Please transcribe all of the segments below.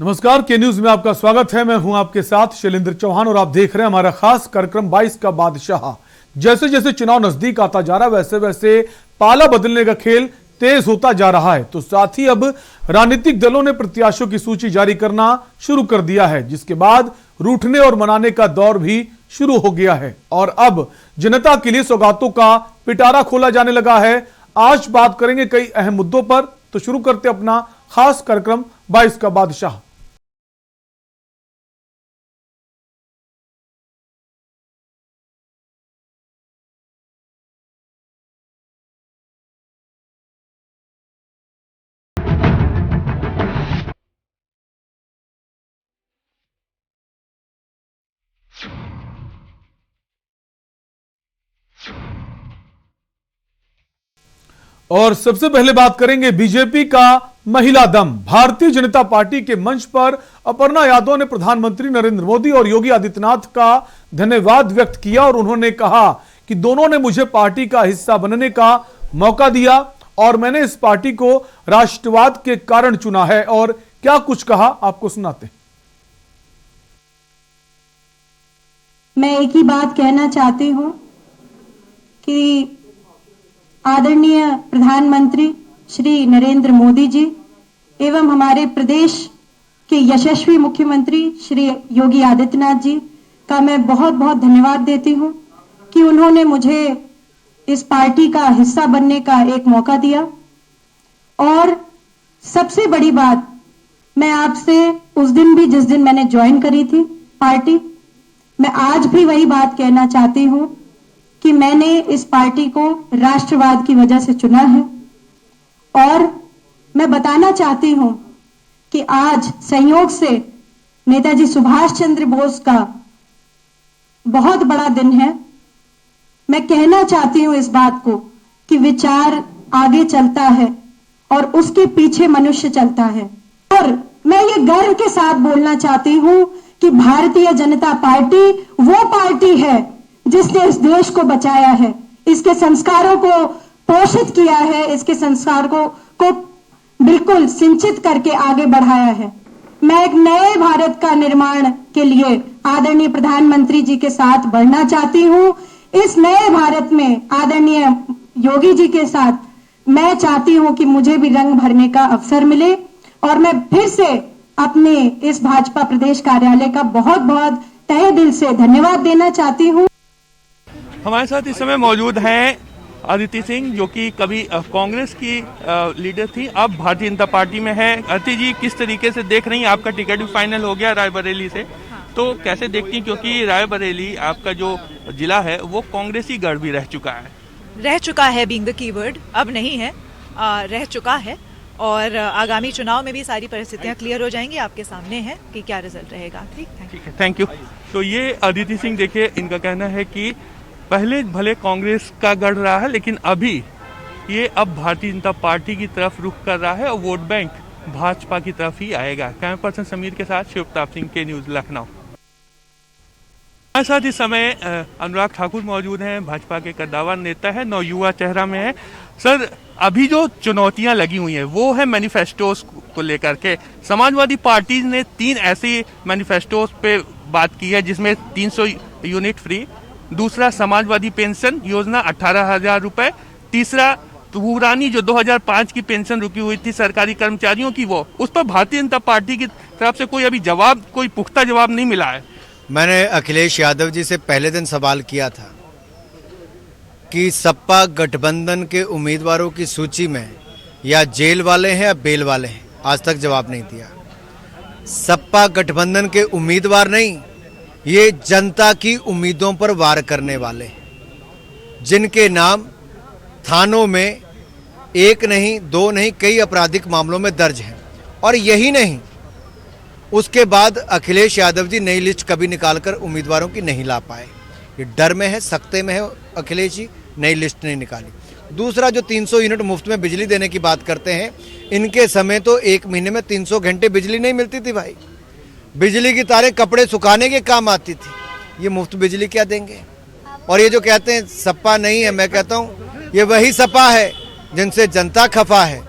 नमस्कार, के न्यूज में आपका स्वागत है। मैं हूं आपके साथ शैलेंद्र चौहान और आप देख रहे हैं हमारा खास कार्यक्रम 22 का बादशाह। जैसे जैसे चुनाव नजदीक आता जा रहा है वैसे वैसे पाला बदलने का खेल तेज होता जा रहा है। तो साथ ही अब राजनीतिक दलों ने प्रत्याशियों की सूची जारी करना शुरू कर दिया है, जिसके बाद रूठने और मनाने का दौर भी शुरू हो गया है और अब जनता के लिए सौगातों का पिटारा खोला जाने लगा है। आज बात करेंगे कई अहम मुद्दों पर, तो शुरू करते अपना खास कार्यक्रम 22 का बादशाह। और सबसे पहले बात करेंगे बीजेपी का महिला दम। भारतीय जनता पार्टी के मंच पर अपर्णा यादव ने प्रधानमंत्री नरेंद्र मोदी और योगी आदित्यनाथ का धन्यवाद व्यक्त किया और उन्होंने कहा कि दोनों ने मुझे पार्टी का हिस्सा बनने का मौका दिया और मैंने इस पार्टी को राष्ट्रवाद के कारण चुना है। और क्या कुछ कहा आपको सुनाते हैं। मैं एक ही बात कहना चाहती हूं कि आदरणीय प्रधानमंत्री श्री नरेंद्र मोदी जी एवं हमारे प्रदेश के यशस्वी मुख्यमंत्री श्री योगी आदित्यनाथ जी का मैं बहुत बहुत धन्यवाद देती हूं कि उन्होंने मुझे इस पार्टी का हिस्सा बनने का एक मौका दिया। और सबसे बड़ी बात, मैं आपसे उस दिन भी जिस दिन मैंने ज्वाइन करी थी पार्टी, मैं आज भी वही बात कहना चाहती हूं कि मैंने इस पार्टी को राष्ट्रवाद की वजह से चुना है। और मैं बताना चाहती हूं कि आज संयोग से नेताजी सुभाष चंद्र बोस का बहुत बड़ा दिन है। मैं कहना चाहती हूं इस बात को कि विचार आगे चलता है और उसके पीछे मनुष्य चलता है। और मैं ये गर्व के साथ बोलना चाहती हूं कि भारतीय जनता पार्टी वो पार्टी है जिसने इस देश को बचाया है, इसके संस्कारों को पोषित किया है, इसके संस्कार को बिल्कुल सिंचित करके आगे बढ़ाया है। मैं एक नए भारत का निर्माण के लिए आदरणीय प्रधानमंत्री जी के साथ बढ़ना चाहती हूं। इस नए भारत में आदरणीय योगी जी के साथ मैं चाहती हूं कि मुझे भी रंग भरने का अवसर मिले। और मैं फिर से अपने इस भाजपा प्रदेश कार्यालय का बहुत बहुत तहे दिल से धन्यवाद देना चाहती हूं। हमारे साथ इस समय मौजूद हैं अदिति सिंह, जो कि कभी कांग्रेस की लीडर थी, अब भारतीय जनता पार्टी में है। अदिति जी, किस तरीके से देख रही हैं? आपका टिकट भी फाइनल हो गया रायबरेली से, तो कैसे देखती हैं? क्योंकि रायबरेली आपका जो जिला है वो कांग्रेसी गढ़ भी रह चुका है बीइंग द कीवर्ड, अब नहीं है, रह चुका है। और आगामी चुनाव में भी सारी परिस्थितियां क्लियर हो जाएंगी, आपके सामने है कि क्या रिजल्ट रहेगा। ठीक है, थैंक यू। तो ये अदिति सिंह, देखिए, इनका कहना है कि पहले भले कांग्रेस का गढ़ रहा है, लेकिन अभी ये अब भारतीय जनता पार्टी की तरफ रुख कर रहा है और वोट बैंक भाजपा की तरफ ही आएगा। कैमरा पर्सन समीर के साथ शिवप्रताप सिंह, के न्यूज, लखनऊ। हमारे साथ इस समय अनुराग ठाकुर मौजूद हैं, भाजपा के कद्दावर नेता है, नवयुवा चेहरा में है। सर, अभी जो चुनौतियां लगी हुई हैं वो है मैनिफेस्टोस को लेकर के। समाजवादी पार्टी ने 3 ऐसी मैनिफेस्टोस पे बात की है, जिसमें 300 यूनिट फ्री, दूसरा समाजवादी पेंशन योजना 18,000 रुपए, तीसरा पुरानी जो 2005 की पेंशन रुकी हुई थी सरकारी कर्मचारियों की, वो उस पर भारतीय जनता पार्टी की तरफ से कोई अभी जवाब, कोई पुख्ता जवाब नहीं मिला है। मैंने अखिलेश यादव जी से पहले दिन सवाल किया था कि सपा गठबंधन के उम्मीदवारों की सूची में या जेल वाले हैं या बेल वाले हैं, आज तक जवाब नहीं दिया। सपा गठबंधन के उम्मीदवार नहीं, ये जनता की उम्मीदों पर वार करने वाले, जिनके नाम थानों में 1 नहीं 2 नहीं कई आपराधिक मामलों में दर्ज हैं। और यही नहीं, उसके बाद अखिलेश यादव जी नई लिस्ट कभी निकालकर उम्मीदवारों की नहीं ला पाए। ये डर में है, सख्ते में है अखिलेश जी, नई लिस्ट नहीं निकाली। दूसरा, जो 300 यूनिट मुफ्त में बिजली देने की बात करते हैं, इनके समय तो 1 महीने में 300 घंटे बिजली नहीं मिलती थी भाई। बिजली की तारें कपड़े सुखाने के काम आती थी, ये मुफ्त बिजली क्या देंगे? और ये जो कहते हैं सपा नहीं है, मैं कहता हूँ ये वही सपा है जिनसे जनता खफा है।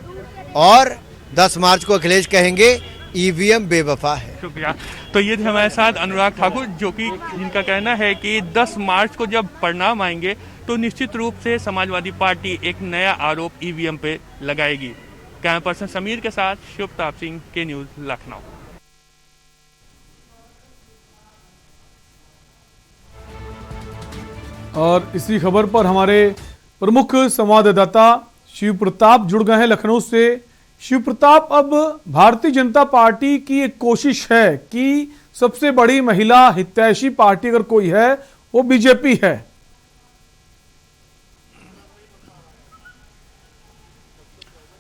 और 10 मार्च को अखिलेश कहेंगे ईवीएम बेवफा है। शुक्रिया। तो ये थे हमारे साथ अनुराग ठाकुर, जो कि जिनका कहना है कि 10 मार्च को जब परिणाम आएंगे तो निश्चित रूप से समाजवादी पार्टी एक नया आरोप ईवीएम पे लगाएगी। कैमरा पर्सन समीर के साथ शुभ प्रताप सिंह, के न्यूज़, लखनऊ। और इसी खबर पर हमारे प्रमुख संवाददाता शिव प्रताप जुड़ गए हैं लखनऊ से। शिव प्रताप, अब भारतीय जनता पार्टी की एक कोशिश है कि सबसे बड़ी महिला हितैषी पार्टी अगर कोई है वो बीजेपी है।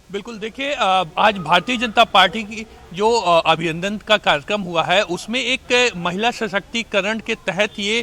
बिल्कुल, देखिए आज भारतीय जनता पार्टी की जो अभिनंदन का कार्यक्रम हुआ है उसमें एक महिला सशक्तिकरण के तहत ये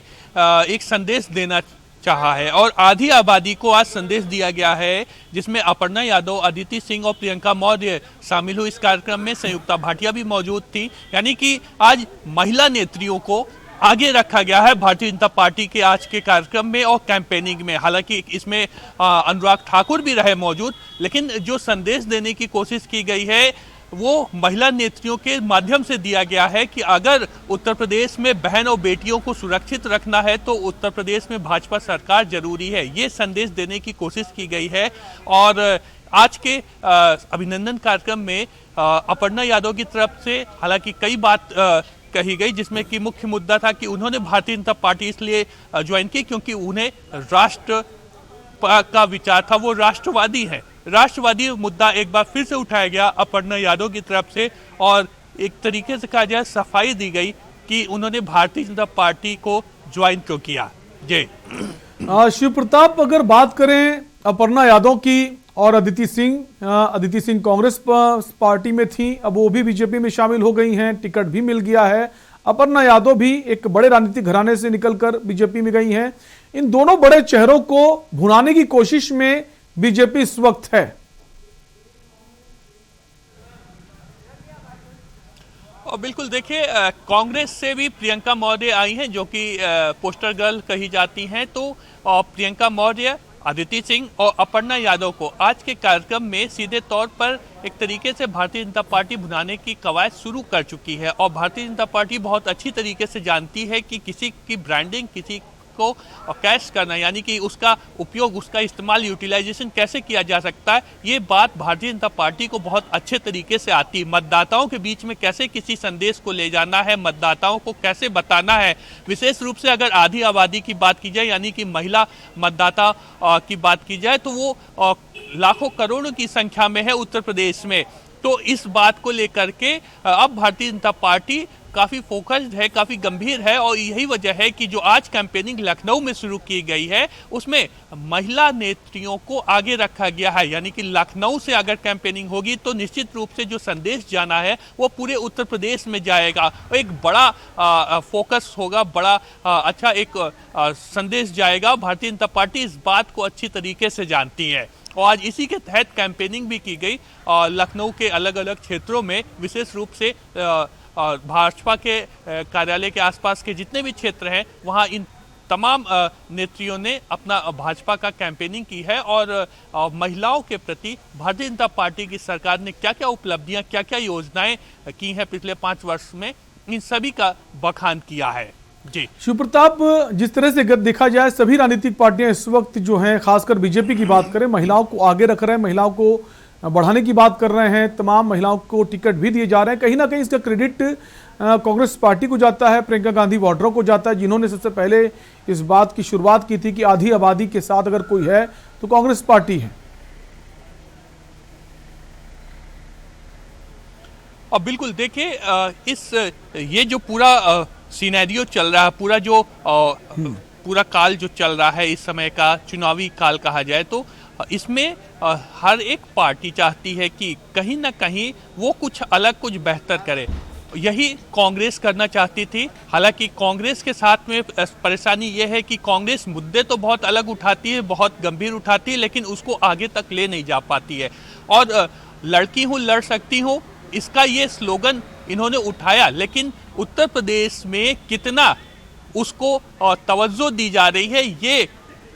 एक संदेश देना चाहा है और आधी आबादी को आज संदेश दिया गया है, जिसमें अपर्णा यादव, अदिति सिंह और प्रियंका मौर्य शामिल हुई। इस कार्यक्रम में संयुक्ता भाटिया भी मौजूद थी। यानी कि आज महिला नेत्रियों को आगे रखा गया है भारतीय जनता पार्टी के आज के कार्यक्रम में और कैंपेनिंग में। हालांकि इसमें अनुराग ठाकुर भी रहे मौजूद, लेकिन जो संदेश देने की कोशिश की गई है वो महिला नेत्रियों के माध्यम से दिया गया है कि अगर उत्तर प्रदेश में बहन और बेटियों को सुरक्षित रखना है तो उत्तर प्रदेश में भाजपा सरकार जरूरी है। ये संदेश देने की कोशिश की गई है। और आज के अभिनंदन कार्यक्रम में अपर्णा यादव की तरफ से हालांकि कई बात कही गई, जिसमें कि मुख्य मुद्दा था कि उन्होंने भारतीय जनता पार्टी इसलिए ज्वाइन की क्योंकि उन्हें राष्ट्र का विचार था, वो राष्ट्रवादी है। राष्ट्रवादी मुद्दा एक बार फिर से उठाया गया अपर्णा यादव की तरफ से और एक तरीके से कहा जाए सफाई दी गई कि उन्होंने भारतीय जनता पार्टी को ज्वाइन क्यों किया। जय शिव प्रताप, अगर बात करें अपर्णा यादव की और अदिति सिंह कांग्रेस पार्टी में थी, अब वो भी बीजेपी में शामिल हो गई हैं, टिकट भी मिल गया है। अपर्णा यादव भी एक बड़े राजनीतिक घराने से निकलकर बीजेपी में गई हैं। इन दोनों बड़े चेहरों को भुनाने की कोशिश में बीजेपी इस वक्त है। और बिल्कुल देखिए, कांग्रेस से भी प्रियंका मौर्य आई हैं जो कि पोस्टर गर्ल कही जाती हैं। तो प्रियंका मौर्य, अदिति सिंह और अपर्णा यादव को आज के कार्यक्रम में सीधे तौर पर एक तरीके से भारतीय जनता पार्टी भुनाने की कवायद शुरू कर चुकी है। और भारतीय जनता पार्टी बहुत अच्छी तरीके से जानती है कि किसी की ब्रांडिंग, किसी को कैश करना, यानी कि उसका उपयोग, उसका इस्तेमाल, यूटिलाइजेशन कैसे किया जा सकता है, ये बात भारतीय जनता पार्टी को बहुत अच्छे तरीके से आती है। मतदाताओं के बीच में कैसे किसी संदेश को ले जाना है, मतदाताओं को कैसे बताना है। विशेष रूप से अगर आधी आबादी की बात की जाए, यानी कि महिला मतदाता की बात की जाए, तो वो लाखों करोड़ों की संख्या में है उत्तर प्रदेश में। तो इस बात को लेकर के अब भारतीय जनता पार्टी काफ़ी फोकस्ड है, काफ़ी गंभीर है। और यही वजह है कि जो आज कैंपेनिंग लखनऊ में शुरू की गई है उसमें महिला नेत्रियों को आगे रखा गया है। यानी कि लखनऊ से अगर कैंपेनिंग होगी तो निश्चित रूप से जो संदेश जाना है वो पूरे उत्तर प्रदेश में जाएगा। एक बड़ा फोकस होगा, बड़ा अच्छा एक संदेश जाएगा। भारतीय जनता पार्टी इस बात को अच्छी तरीके से जानती है और आज इसी के तहत कैंपेनिंग भी की गई लखनऊ के अलग अलग क्षेत्रों में। विशेष रूप से भाजपा के कार्यालय के आसपास के जितने भी क्षेत्र हैं वहां इन तमाम नेत्रियों ने अपना भाजपा का कैंपेनिंग की है। और महिलाओं के प्रति भारतीय जनता पार्टी की सरकार ने क्या क्या उपलब्धियां, क्या क्या योजनाएं की हैं पिछले 5 वर्ष में, इन सभी का बखान किया है। जी शिव प्रताप, जिस तरह से देखा जाए सभी राजनीतिक पार्टियां इस वक्त जो हैं, खासकर बीजेपी की बात करें, महिलाओं को आगे रख रहे हैं, महिलाओं को बढ़ाने की बात कर रहे हैं, तमाम महिलाओं को टिकट भी दिए जा रहे हैं। कहीं ना कहीं इसका क्रेडिट कांग्रेस पार्टी को जाता है, प्रियंका गांधी वाड्रा को जाता है, जिन्होंने सबसे पहले इस बात की शुरुआत की थी कि आधी आबादी के साथ अगर कोई है तो कांग्रेस पार्टी है। और बिल्कुल देखिए, ये जो पूरा सिनेरियो चल रहा है, पूरा जो पूरा काल जो चल रहा है इस समय का चुनावी काल कहा जाए, तो इसमें हर एक पार्टी चाहती है कि कहीं ना कहीं वो कुछ अलग, कुछ बेहतर करे। यही कांग्रेस करना चाहती थी। हालांकि कांग्रेस के साथ में परेशानी ये है कि कांग्रेस मुद्दे तो बहुत अलग उठाती है, बहुत गंभीर उठाती है, लेकिन उसको आगे तक ले नहीं जा पाती है। और लड़की हूँ लड़ सकती हूँ, इसका ये स्लोगन इन्होंने उठाया, लेकिन उत्तर प्रदेश में कितना उसको तवज्जो दी जा रही है ये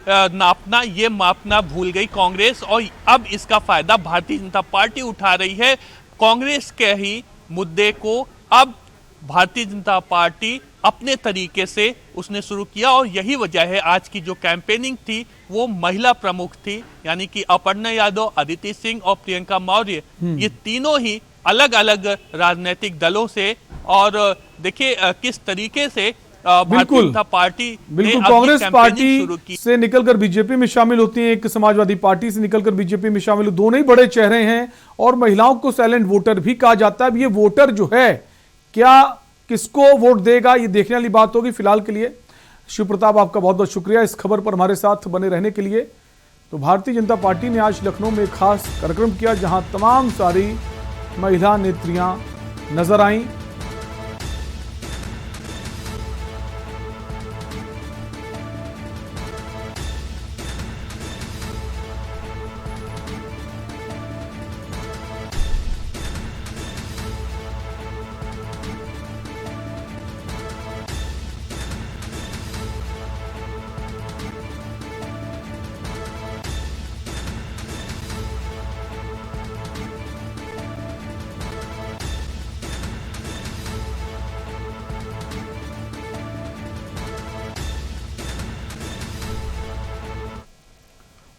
नापना, ये मापना भूल गई कांग्रेस। और अब इसका फायदा भारतीय जनता पार्टी उठा रही है। कांग्रेस के ही मुद्दे को अब भारतीय जनता पार्टी अपने तरीके से उसने शुरू किया और यही वजह है आज की जो कैंपेनिंग थी वो महिला प्रमुख थी, यानी कि अपर्णा यादव, अदिति सिंह और प्रियंका मौर्य, ये तीनों ही अलग अलग राजनीतिक दलों से, और देखिए किस तरीके से भारतीय जनता पार्टी बिल्कुल कांग्रेस पार्टी से निकलकर बीजेपी में शामिल होती है, एक समाजवादी पार्टी से निकलकर बीजेपी में शामिल, दोनों ही बड़े चेहरे हैं और महिलाओं को साइलेंट वोटर भी कहा जाता है। अब ये वोटर जो है क्या किसको वोट देगा ये देखने वाली बात होगी। फिलहाल के लिए शिव प्रताप आपका बहुत बहुत शुक्रिया इस खबर पर हमारे साथ बने रहने के लिए। तो भारतीय जनता पार्टी ने आज लखनऊ में एक खास कार्यक्रम किया जहां तमाम सारी महिला नेत्रियां नजर आईं।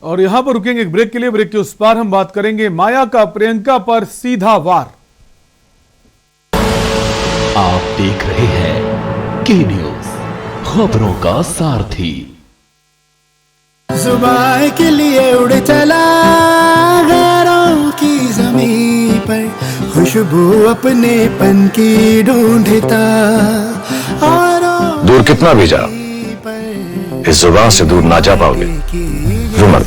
और यहां पर रुकेंगे एक ब्रेक के लिए। ब्रेक के उस पार हम बात करेंगे माया का प्रियंका पर सीधा वार। आप देख रहे हैं के न्यूज, खबरों का सारथी। जुबान के लिए उड़ चला गैरों की जमीन पर, खुशबू अपने पन की ढूंढता और दूर कितना भी जा इस जुबान से दूर ना जा पाओगे। जुमर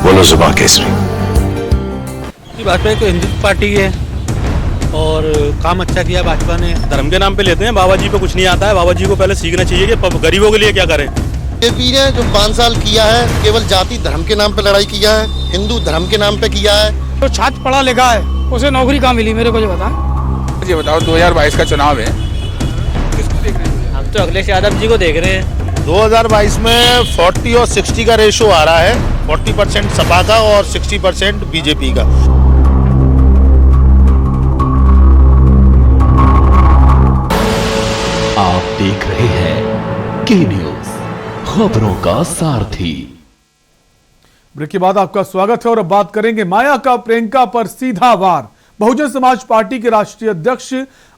बोलो जुबान केसरी। भाजपा तो हिंदू पार्टी है और काम अच्छा किया भाजपा ने। धर्म के नाम पे लेते हैं, बाबा जी को कुछ नहीं आता है। बाबा जी को पहले सीखना चाहिए कि गरीबों के लिए क्या करें। बीजेपी ने जो 5 साल किया है केवल जाति धर्म के नाम पे लड़ाई किया है, हिंदू धर्म के नाम पे किया है। तो छात्र पढ़ा लिखा है उसे नौकरी कहाँ मिली, मेरे को जो बता। ये बताओ 2022 का चुनाव है, किसको देख रहे हैं? हम तो अखिलेश यादव जी को देख रहे हैं। 2022 में 40 और 60 का रेशो आ रहा है, 40% सपा का और 60% बीजेपी का। आप देख रहे हैं के न्यूज, खबरों का सारथी। ब्रेक के बाद आपका स्वागत है और अब बात करेंगे माया का प्रियंका पर सीधा वार। बहुजन समाज पार्टी के राष्ट्रीय अध्यक्ष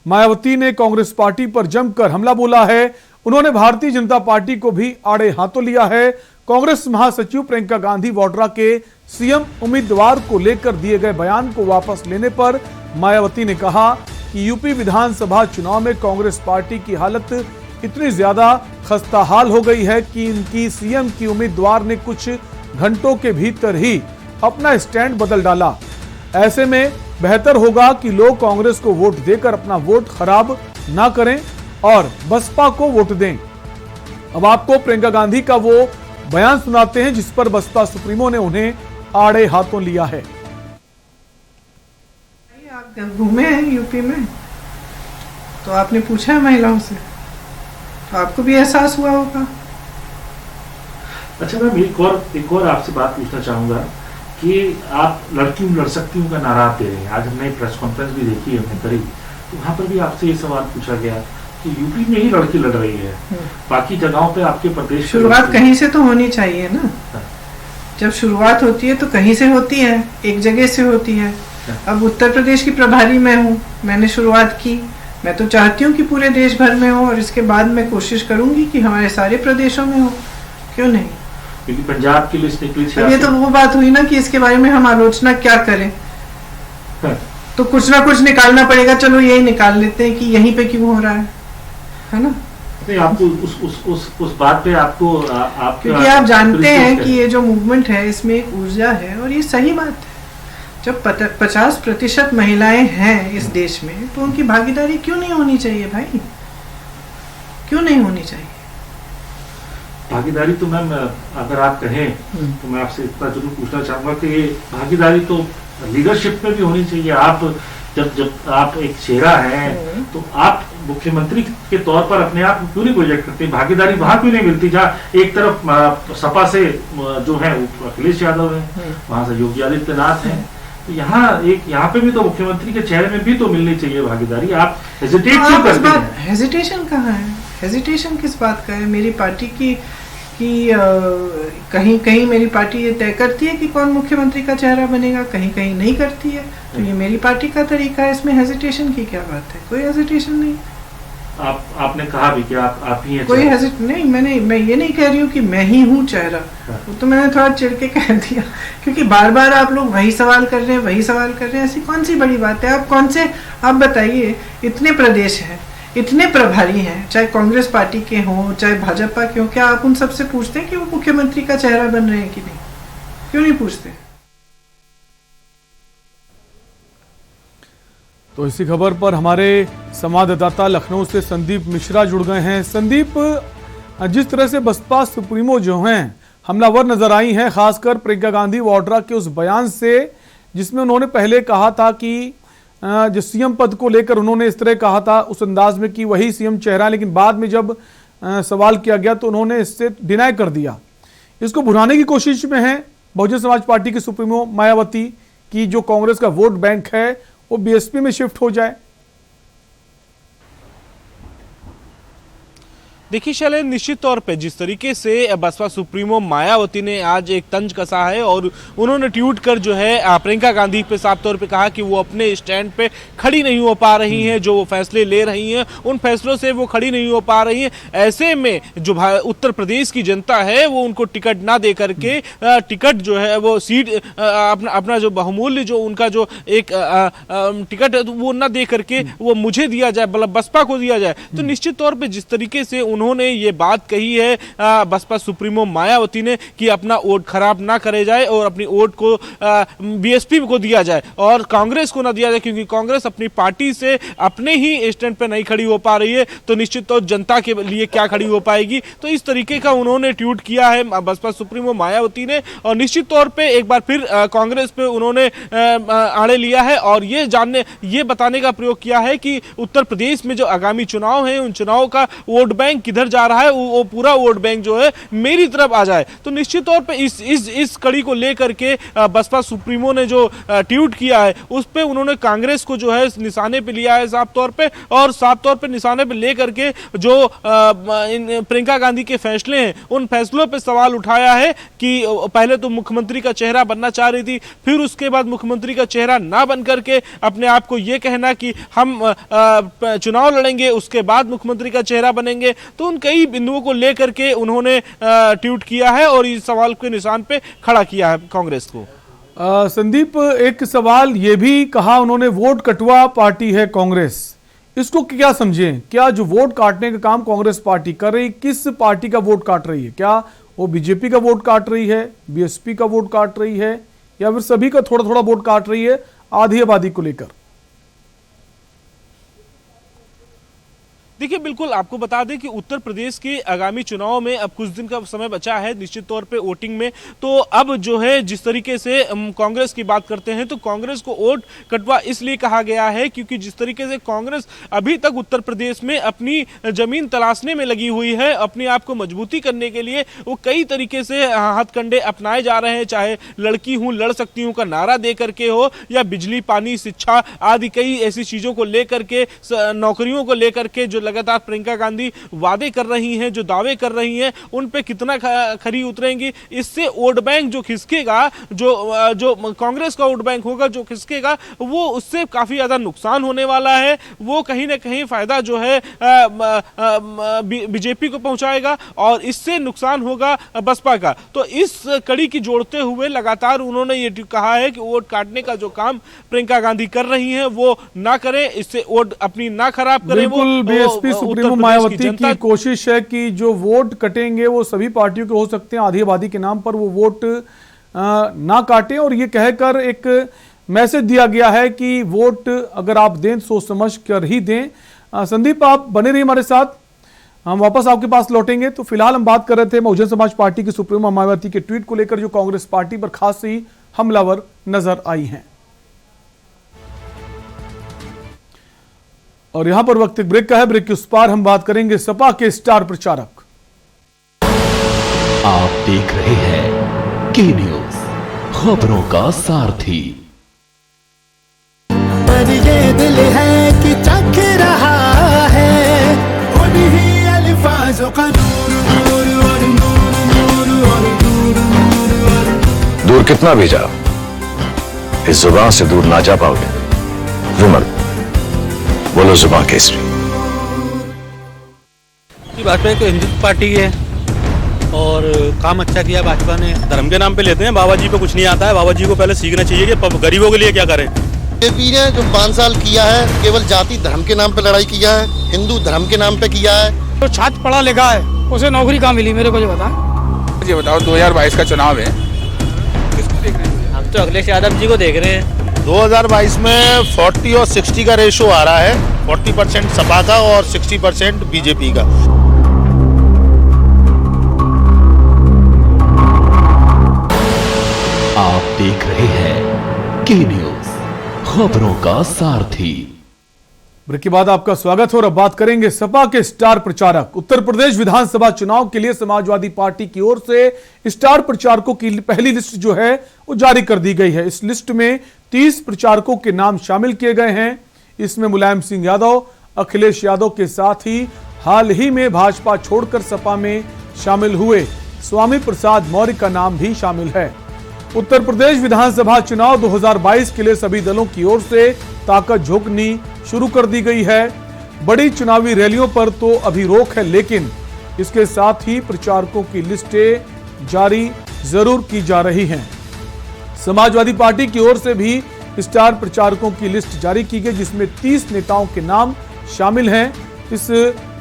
मायावती ने कांग्रेस पार्टी पर जमकर हमला बोला है। उन्होंने भारतीय जनता पार्टी को भी आड़े हाथों लिया है। कांग्रेस महासचिव प्रियंका गांधी वाड्रा के सीएम उम्मीदवार को लेकर दिए गए बयान को वापस लेने पर मायावती ने कहा कि यूपी विधानसभा चुनाव में कांग्रेस पार्टी की हालत इतनी ज्यादा खस्ताहाल हो गई है कि इनकी सीएम की उम्मीदवार ने कुछ घंटों के भीतर ही अपना स्टैंड बदल डाला। ऐसे में बेहतर होगा कि लोग कांग्रेस को वोट देकर अपना वोट खराब ना करें और बसपा को वोट दें। अब आपको प्रियंका गांधी का वो बयान सुनाते हैं जिस पर बसपा सुप्रीमो ने उन्हें आड़े हाथों लिया है। आप घूमे हैं यूपी में तो आपने पूछा है महिलाओं से, तो आपको भी एहसास हुआ होगा। अच्छा मैम, एक और आपसे बात पूछना चाहूंगा कि आप लड़की लड़ सकती हूँ का नारा दे रहे हैं। आज हमने प्रेस कॉन्फ्रेंस भी देखी हमने करी, तो वहां पर भी आपसे ये सवाल पूछा गया कि यूपी में ही लड़की लड़ रही है, बाकी जगहों पे आपके प्रदेश शुरुआत कहीं से तो होनी चाहिए ना। जब शुरुआत होती है तो कहीं से होती है, एक जगह से होती है। अब उत्तर प्रदेश की प्रभारी मैं हूँ, मैंने शुरुआत की। मैं तो चाहती हूँ कि पूरे देश भर में हो और इसके बाद मैं कोशिश करूंगी कि हमारे सारे प्रदेशों में हो, क्यों नहीं। क्योंकि पंजाब की लिस्ट निकली थी। अब ये तो वो बात हुई ना कि इसके बारे में हम आलोचना क्या करें, तो कुछ ना कुछ निकालना पड़ेगा। चलो यही निकाल लेते हैं कि यहीं पे क्यों हो रहा है ना। नहीं, आपको उस बात पे आपको क्योंकि आप जानते हैं कि ये जो मूवमेंट है इसमें एक ऊर्जा है और ये सही बात है। जब 50% महिलाएं हैं इस देश में तो उनकी भागीदारी क्यों नहीं होनी चाहिए भाई, क्यों नहीं होनी चाहिए भागीदारी। तो मैम अगर आप कहें तो मैं आपसे इतना जरूर पूछना चाहूंगा कि ये भागीदारी तो लीडरशिप में भी होनी चाहिए। आप जब आप एक चेहरा हैं तो आप मुख्यमंत्री के तौर पर अपने आप क्यों नहीं प्रोजेक्ट करते? भागीदारी वहां क्यों नहीं मिलती जहाँ एक तरफ सपा से जो है अखिलेश यादव है, वहां से योगी आदित्यनाथ है, तो यहाँ पे भी तो मुख्यमंत्री के चेहरे में भी तो मिलनी चाहिए भागीदारी। आप हेजिटेट क्यों करते हैं? हेजिटेशन कहाँ है? हेजिटेशन किस बात का है? मेरी पार्टी की कहीं कहीं मेरी पार्टी ये तय करती है कि कौन मुख्यमंत्री का चेहरा बनेगा, कहीं कहीं नहीं करती है। तो ये मेरी पार्टी का तरीका है, इसमें हेजिटेशन की क्या बात है? कोई हेजिटेशन नहीं। आपने कहा भी कि आप ही हैं कोई हेजिट नहीं, मैं ये नहीं कह रही हूँ कि मैं ही हूँ चेहरा। वो तो मैंने थोड़ा चिढ़ के कह दिया, क्योंकि बार बार आप लोग वही सवाल कर रहे हैं, ऐसी कौन सी बड़ी बात है? आप बताइए, इतने प्रदेश हैं, इतने प्रभारी हैं, चाहे कांग्रेस पार्टी के हों चाहे भाजपा के हों, क्या आप उन सबसे पूछते हैं कि वो मुख्यमंत्री का चेहरा बन रहे हैं कि नहीं? क्यों नहीं पूछते? तो इसी खबर पर हमारे संवाददाता लखनऊ से संदीप मिश्रा जुड़ गए हैं। संदीप, जिस तरह से बसपा सुप्रीमो जो हैं हमलावर नजर आई हैं, खासकर प्रियंका गांधी वाड्रा के उस बयान से जिसमें उन्होंने पहले कहा था कि जो सीएम पद को लेकर उन्होंने इस तरह कहा था उस अंदाज में कि वही सीएम चेहरा, लेकिन बाद में जब सवाल किया गया तो उन्होंने इससे डिनाई कर दिया। इसको भुनाने की कोशिश में है बहुजन समाज पार्टी की सुप्रीमो मायावती की जो कांग्रेस का वोट बैंक है वो बीएसपी में शिफ्ट हो जाए। देखिए शैलेंद्र, निश्चित तौर पे जिस तरीके से बसपा सुप्रीमो मायावती ने आज एक तंज कसा है और उन्होंने ट्वीट कर जो है प्रियंका गांधी पे साफ तौर पे कहा कि वो अपने स्टैंड पे खड़ी नहीं हो पा रही हैं, जो वो फैसले ले रही हैं उन फैसलों से वो खड़ी नहीं हो पा रही हैं। ऐसे में जो उत्तर प्रदेश की जनता है वो उनको टिकट ना दे करके टिकट जो है वो सीट अपना जो बहुमूल्य जो उनका जो एक टिकट वो ना दे करके वो मुझे दिया जाए, मतलब बसपा को दिया जाए। तो निश्चित तौर पर जिस तरीके से उन्होंने ये बात कही है बसपा सुप्रीमो मायावती ने कि अपना वोट खराब ना करे जाए और अपनी वोट को बीएसपी को दिया जाए और कांग्रेस को ना दिया जाए, क्योंकि कांग्रेस अपनी पार्टी से अपने ही स्टैंड पे नहीं खड़ी हो पा रही है, तो निश्चित तौर जनता के लिए क्या खड़ी हो पाएगी। तो इस तरीके का उन्होंने ट्वीट किया है बसपा सुप्रीमो मायावती ने और निश्चित तौर पर एक बार फिर कांग्रेस पे उन्होंने आड़े लिया है और ये बताने का प्रयोग किया है कि उत्तर प्रदेश में जो आगामी चुनाव है उन चुनाव का वोट बैंक किधर जा रहा है, वो पूरा वोट बैंक जो है मेरी तरफ आ जाए। तो निश्चित तौर पे इस कड़ी को लेकर के बसपा सुप्रीमो ने जो ट्वीट किया है उस पे उन्होंने कांग्रेस को जो है निशाने पे लिया है साफ तौर पे, और साफ तौर पे निशाने पे लेकर के जो प्रियंका गांधी के फैसले हैं उन फैसलों पे सवाल उठाया है कि पहले तो मुख्यमंत्री का चेहरा बनना चाह रही थी, फिर उसके बाद मुख्यमंत्री का चेहरा ना बन करके अपने आप को ये कहना कि हम चुनाव लड़ेंगे उसके बाद मुख्यमंत्री का चेहरा बनेंगे। तो उन कई बिंदुओं को लेकर के उन्होंने ट्वीट किया है और इस सवाल के निशान पे खड़ा किया है कांग्रेस को। संदीप, एक सवाल ये भी कहा उन्होंने, वोट कटवा पार्टी है कांग्रेस, इसको क्या समझें? क्या जो वोट काटने का काम कांग्रेस पार्टी कर रही, किस पार्टी का वोट काट रही है? क्या वो बीजेपी का वोट काट रही है, बीएसपी का वोट काट रही है, या फिर सभी का थोड़ा थोड़ा वोट काट रही है आधी आबादी को लेकर? देखिए बिल्कुल आपको बता दें कि उत्तर प्रदेश के आगामी चुनाव में अब कुछ दिन का समय बचा है निश्चित तौर पे वोटिंग में। तो अब जो है जिस तरीके से कांग्रेस की बात करते हैं तो कांग्रेस को वोट कटवा इसलिए कहा गया है क्योंकि जिस तरीके से कांग्रेस अभी तक उत्तर प्रदेश में अपनी जमीन तलाशने में लगी हुई है, अपने आप को मजबूती करने के लिए वो कई तरीके से हथकंडे अपनाए जा रहे हैं, चाहे लड़की हूँ लड़ सकती हूँ का नारा दे करके हो या बिजली पानी शिक्षा आदि कई ऐसी चीजों को लेकर के, नौकरियों को लेकर के जो लगातार प्रियंका गांधी वादे कर रही हैं, जो दावे कर रही हैं, उन पे कितना खरी उतरेंगी। इससे वोट बैंक जो खिसकेगा, जो कांग्रेस का वोट बैंक होगा जो खिसकेगा, वो उससे काफी ज्यादा नुकसान होने वाला है। वो कहीं ना कहीं फायदा जो है बीजेपी को पहुंचाएगा और इससे नुकसान होगा बसपा का। तो इस कड़ी की जोड़ते हुए लगातार उन्होंने ये कहा है कि वोट काटने का जो काम प्रियंका गांधी कर रही हैं वो ना करें, इससे वोट अपनी ना खराब करें। बीएसपी सुप्रीमो मायावती की कोशिश है कि जो वोट कटेंगे वो सभी पार्टियों के हो सकते हैं, आधी आबादी के नाम पर वो वोट ना काटें, और ये कहकर एक मैसेज दिया गया है कि वोट अगर आप दें सोच समझ कर ही दें। संदीप, आप बने रहिए हमारे साथ, हम वापस आपके पास लौटेंगे। तो फिलहाल हम बात कर रहे थे बहुजन समाज पार्टी की सुप्रीमो मायावती के ट्वीट को लेकर जो कांग्रेस पार्टी पर खास ही हमलावर नजर आई हैं। और यहां पर वक्त एक ब्रेक का है, ब्रेक के उस पार हम बात करेंगे सपा के स्टार प्रचारक। आप देख रहे हैं के न्यूज, खबरों का सारथी। पर ये दिल है कि चख रहा है उन्हीं अल्फाजों का नूर नूर और नूर नूर और नूर नूर और दूर कितना भी जाओ, इस जुबान से दूर ना जा पाओगे। विमल, बोलो जुबान केसरी। भाजपा को हिंदुत्व पार्टी है और काम अच्छा किया भाजपा ने। धर्म के नाम पे लेते हैं, बाबा जी पे कुछ नहीं आता है। बाबा जी को पहले सीखना चाहिए कि गरीबों के लिए क्या करें। बीजेपी ने जो 5 साल किया है केवल जाति धर्म के नाम पे लड़ाई किया है, हिंदू धर्म के नाम पे किया है। तो छात्र पढ़ा लिखा है, उसे नौकरी कहाँ मिली, मेरे को ये बता। ये बताओ 2022 का चुनाव है, किसको देख रहे हैं? हम तो अखिलेश यादव जी को देख रहे हैं। 2022 में 40 और 60 का रेशो आ रहा है, 40% सपा का और 60% बीजेपी का। आप देख रहे हैं के न्यूज, खबरों का सारथी। ब्रेक के बाद आपका स्वागत है और अब बात करेंगे सपा के स्टार प्रचारक। उत्तर प्रदेश विधानसभा चुनाव के लिए समाजवादी पार्टी की ओर से स्टार प्रचारकों की पहली लिस्ट जो है वो जारी कर दी गई है। इस लिस्ट में 30 प्रचारकों के नाम शामिल किए गए हैं। इसमें मुलायम सिंह यादव, अखिलेश यादव के साथ ही हाल ही में भाजपा छोड़कर सपा में शामिल हुए स्वामी प्रसाद मौर्य का नाम भी शामिल है। उत्तर प्रदेश विधानसभा चुनाव 2022 के लिए सभी दलों की ओर से ताकत झोंकनी शुरू कर दी गई है। बड़ी चुनावी रैलियों पर तो अभी रोक है, लेकिन इसके साथ ही प्रचारकों की लिस्टें जारी जरूर की जा रही हैं। समाजवादी पार्टी की ओर से भी स्टार प्रचारकों की लिस्ट जारी की गई, जिसमें 30 नेताओं के नाम शामिल हैं। इस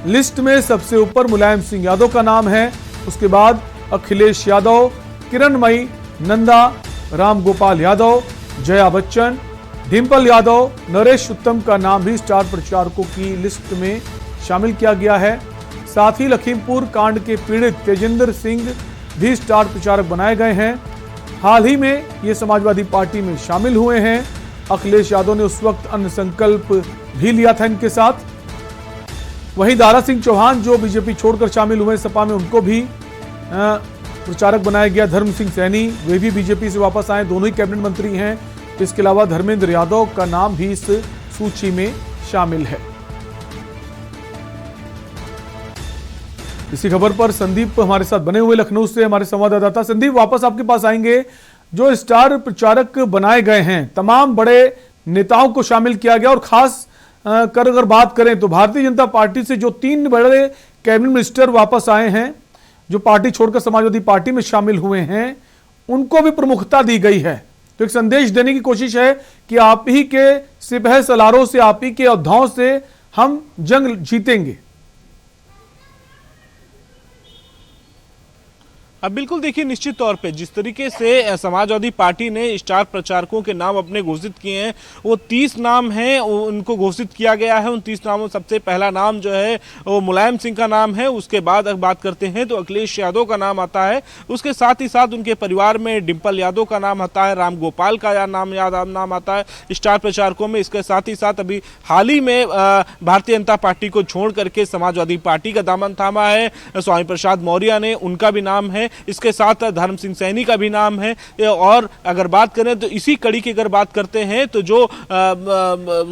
लिस्ट में सबसे ऊपर मुलायम सिंह यादव का नाम है, उसके बाद अखिलेश यादव, किरणमयी नंदा, राम गोपाल यादव, जया बच्चन, डिंपल यादव, नरेश उत्तम का नाम भी स्टार प्रचारकों की लिस्ट में शामिल किया गया है। साथ ही लखीमपुर कांड के पीड़ित तेजेंद्र सिंह भी स्टार प्रचारक बनाए गए हैं। हाल ही में ये समाजवादी पार्टी में शामिल हुए हैं। अखिलेश यादव ने उस वक्त अन्न संकल्प भी लिया था इनके साथ। वहीं दारा सिंह चौहान जो बीजेपी छोड़कर शामिल हुए सपा में, उनको भी प्रचारक बनाया गया। धर्म सिंह सैनी, वे भी बीजेपी से वापस आए, दोनों ही कैबिनेट मंत्री हैं। इसके अलावा धर्मेंद्र यादव का नाम भी इस सूची में शामिल है। इसी खबर पर संदीप हमारे साथ बने हुए लखनऊ से हमारे संवाददाता। संदीप, वापस आपके पास आएंगे। जो स्टार प्रचारक बनाए गए हैं, तमाम बड़े नेताओं को शामिल किया गया और खास कर अगर बात करें तो भारतीय जनता पार्टी से जो 3 बड़े कैबिनेट मिनिस्टर वापस आए हैं, जो पार्टी छोड़कर समाजवादी पार्टी में शामिल हुए हैं, उनको भी प्रमुखता दी गई है। तो एक संदेश देने की कोशिश है कि आप ही के सिपह सलारों से, आप ही के योद्धाओं से हम जंग जीतेंगे। अब बिल्कुल देखिए, निश्चित तौर पे जिस तरीके से समाजवादी पार्टी ने स्टार प्रचारकों के नाम अपने घोषित किए हैं, वो 30 नाम हैं, उनको घोषित किया गया है। उन 30 नामों सबसे पहला नाम जो है वो मुलायम सिंह का नाम है। उसके बाद अगर बात करते हैं तो अखिलेश यादव का नाम आता है। उसके साथ ही साथ उनके परिवार में डिंपल यादव का नाम आता है, राम गोपाल का नाम आता है स्टार प्रचारकों में। इसके साथ ही साथ अभी हाल ही में भारतीय जनता पार्टी को छोड़ करके समाजवादी पार्टी का दामन थामा है स्वामी प्रसाद मौर्य ने, उनका भी नाम है। इसके साथ धर्म सिंह सैनी का भी नाम है। और अगर बात करें तो इसी कड़ी की अगर बात करते हैं तो जो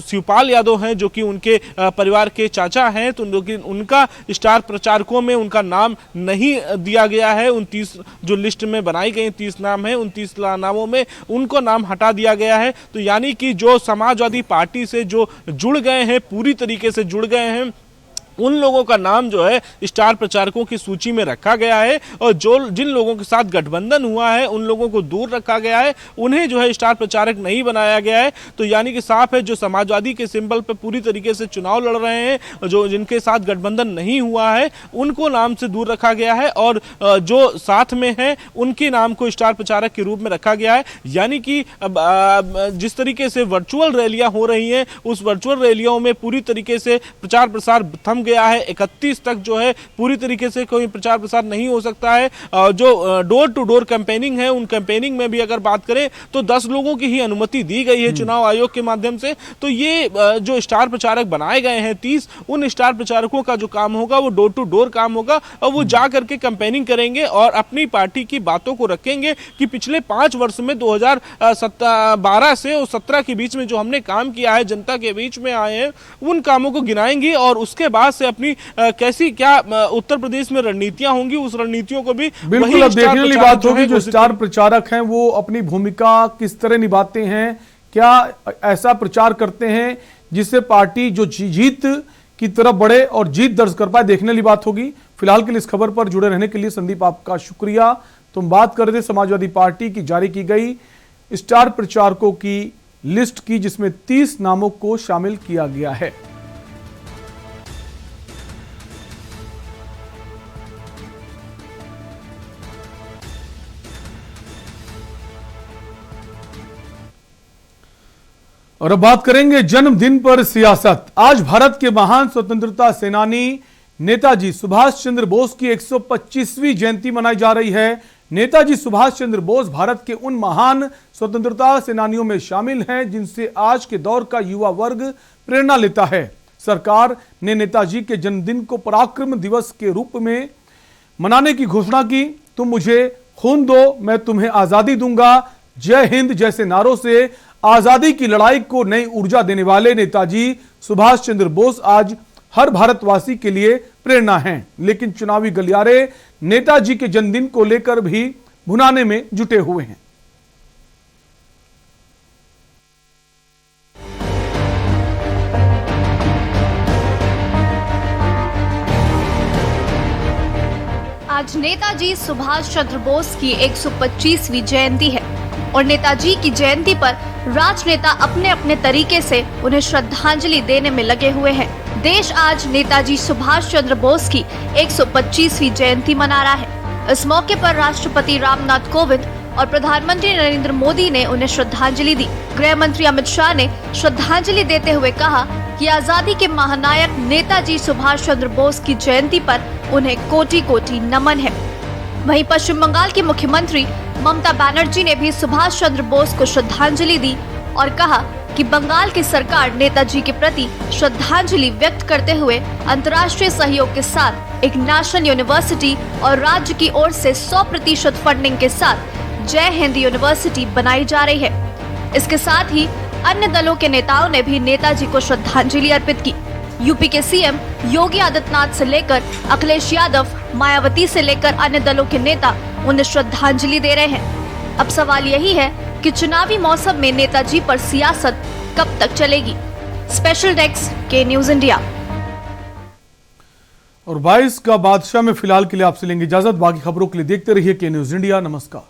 शिवपाल यादव हैं, जो कि उनके परिवार के चाचा हैं, तो उनका स्टार प्रचारकों में उनका नाम नहीं दिया गया है। उन 30 जो लिस्ट में बनाई गई 30 नाम है, उन 30 नामों में उनको नाम हटा दिया गया है। तो यानी कि जो समाजवादी पार्टी से जो जुड़ गए हैं, पूरी तरीके से जुड़ गए हैं, उन लोगों का नाम जो है स्टार प्रचारकों की सूची में रखा गया है। और जो जिन लोगों के साथ गठबंधन हुआ है उन लोगों को दूर रखा गया है, उन्हें जो है स्टार प्रचारक नहीं बनाया गया है। तो यानी कि साफ है, जो समाजवादी के सिंबल पे पूरी तरीके से चुनाव लड़ रहे हैं, जो जिनके साथ गठबंधन नहीं हुआ है, उनको नाम से दूर रखा गया है। और जो साथ में है उनके नाम को स्टार प्रचारक के रूप में रखा गया है। यानी कि जिस तरीके से वर्चुअल रैलियां हो रही हैं, उस वर्चुअल रैलियों में पूरी तरीके से प्रचार प्रसार थम गया है। 31 तक जो है पूरी तरीके से कोई प्रचार प्रसार नहीं हो सकता है। जो डोर टू डोर कैंपेनिंग है, उन कैंपेनिंग में भी अगर बात करें तो 10 लोगों की ही अनुमति दी गई है चुनाव आयोग के माध्यम से। तो ये जो स्टार प्रचारक बनाए गए हैं 30, उन स्टार प्रचारकों का जो काम होगा वो डोर टू डोर काम होगा और वो जा करके कैंपेनिंग करेंगे और अपनी पार्टी की बातों को रखेंगे कि पिछले 5 वर्ष में 2012 से और 17 के बीच में जो हमने काम किया है, जनता के बीच में आए हैं, उन कामों को गिनाएंगे और उसके बाद से अपनी कैसी क्या उत्तर प्रदेश में रणनीतियां होंगी, उस रणनीतियों को भी बिल्कुल अब देखने वाली बात होगी। जो स्टार प्रचारक हैं वो अपनी भूमिका किस तरह निभाते हैं, क्या ऐसा प्रचार करते हैं जिससे पार्टी जो जीत की तरफ बढ़े और जीत दर्ज कर पाए, देखने वाली बात होगी। फिलहाल के लिए इस खबर पर जुड़े रहने के लिए संदीप आपका शुक्रिया। तुम बात कर रहे थे समाजवादी पार्टी की जारी की गई स्टार प्रचारकों की लिस्ट की, जिसमें 30 नामों को शामिल किया गया है। और अब बात करेंगे जन्मदिन पर सियासत। आज भारत के महान स्वतंत्रता सेनानी नेताजी सुभाष चंद्र बोस की 125वीं जयंती मनाई जा रही है। नेताजी सुभाष चंद्र बोस भारत के उन महान स्वतंत्रता सेनानियों में शामिल हैं जिनसे आज के दौर का युवा वर्ग प्रेरणा लेता है। सरकार ने नेताजी के जन्मदिन को पराक्रम दिवस के रूप में मनाने की घोषणा की। तुम मुझे खून दो, मैं तुम्हें आजादी दूंगा, जय हिंद जैसे नारों से आजादी की लड़ाई को नई ऊर्जा देने वाले नेताजी सुभाष चंद्र बोस आज हर भारतवासी के लिए प्रेरणा हैं। लेकिन चुनावी गलियारे नेताजी के जन्मदिन को लेकर भी भुनाने में जुटे हुए हैं। आज नेताजी सुभाष चंद्र बोस की 125वीं जयंती है और नेताजी की जयंती पर राजनेता अपने अपने तरीके से उन्हें श्रद्धांजलि देने में लगे हुए हैं। देश आज नेताजी सुभाष चंद्र बोस की 125वीं जयंती मना रहा है। इस मौके पर राष्ट्रपति रामनाथ कोविंद और प्रधानमंत्री नरेंद्र मोदी ने उन्हें श्रद्धांजलि दी। गृह मंत्री अमित शाह ने श्रद्धांजलि देते हुए कहा कि आजादी के महानायक नेताजी सुभाष चंद्र बोस की जयंती पर उन्हें कोटि कोटि नमन है। वहीं पश्चिम बंगाल की मुख्यमंत्री ममता बनर्जी ने भी सुभाष चंद्र बोस को श्रद्धांजलि दी और कहा कि बंगाल की सरकार नेताजी के प्रति श्रद्धांजलि व्यक्त करते हुए अंतर्राष्ट्रीय सहयोग के साथ एक नेशनल यूनिवर्सिटी और राज्य की ओर से 100% फंडिंग के साथ जय हिंद यूनिवर्सिटी बनाई जा रही है। इसके साथ ही अन्य दलों के नेताओं ने भी नेताजी को श्रद्धांजलि अर्पित की। यूपी के सीएम योगी आदित्यनाथ से लेकर अखिलेश यादव, मायावती से लेकर अन्य दलों के नेता उन्हें श्रद्धांजलि दे रहे हैं। अब सवाल यही है कि चुनावी मौसम में नेताजी पर सियासत कब तक चलेगी। स्पेशल डेस्क के न्यूज इंडिया। और 22 का बादशाह में फिलहाल के लिए आपसे लेंगे इजाजत। बाकी खबरों के लिए देखते रहिए के न्यूज इंडिया। नमस्कार।